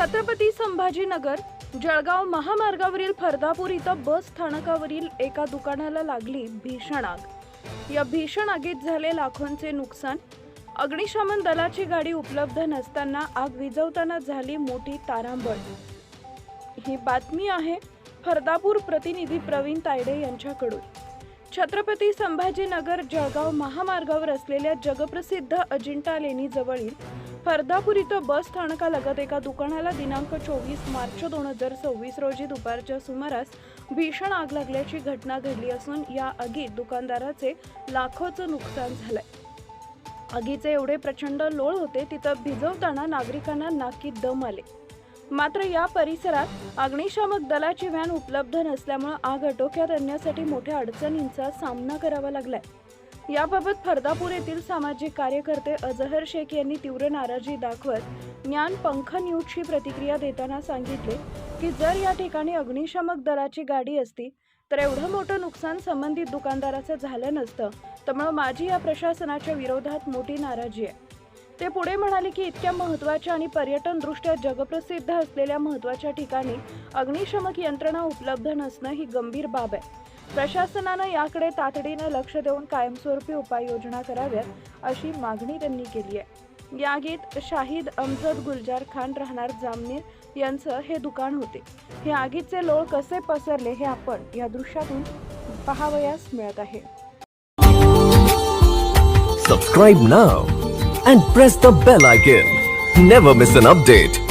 छत्रपती संभाजीनगर जळगाव महामार्गावरील फरदापूर इथं बस स्थानकावरील एका दुकानाला लागली भीषण आग। या भीषण आगीत झाले लाखोंचे नुकसान। अग्निशमन दलाची गाडी उपलब्ध नसताना आग विझवताना झाली मोठी तारांबळ। ही बातमी आहे फरदापूर प्रतिनिधी प्रवीण तायडे यांच्याकडून। छत्रपती संभाजीनगर जळगाव महामार्गावर असलेल्या जगप्रसिद्ध अजिंठा लेणी जवळील फरदापूर इथं बस स्थानकालगत एका दुकानाला दिनांक 24 मार्च 2026 रोजी दुपारच्या सुमारास भीषण आग लागल्याची घटना घडली असून या आगीत दुकानदाराचे लाखोचं नुकसान झालंय। आगीचे एवढे प्रचंड लोळ होते तिथं भिजवताना नागरिकांना नाकी दम आले। मात्र या परिसरात अग्निशामक दलाची व्हॅन उपलब्ध नसल्यामुळे आग आटोक्यात आणण्यासाठी मोठ्या अडचणींचा सामना करावा लागलाय। याबाबत फरदापूर येथील सामाजिक कार्यकर्ते अजहर शेख यांनी तीव्र नाराजी दाखवत ज्ञान पंख न्यूजची प्रतिक्रिया देताना सांगितले की जर या ठिकाणी अग्निशामक दलाची गाडी असती तर एवढं मोठं नुकसान संबंधित दुकानदाराचं झालं नसतं। त्यामुळे माझी या प्रशासनाच्या विरोधात मोठी नाराजी आहे। ते पुढे म्हणाले की इतक्या महत्त्वाच्या आणि पर्यटन दृष्ट्या जगप्रसिद्ध असलेल्या महत्त्वाच्या ठिकाणी अग्निशमक यंत्रणा उपलब्ध नसणं ही गंभीर बाब आहे। प्रशासनाने याकडे तातडीने लक्ष देऊन कायमस्वरूपी उपाययोजना कराव्यात अशी मागणी त्यांनी केली आहे। या आगीत शाहिद अमजद गुलजार खान राहणार जामनेर यांचं हे दुकान होते। हे आगीचे लोळ कसे पसरले हे आपण या दृश्यातून पाहावयास मिळत आहे। Subscribe now and press the bell icon. Never miss an update.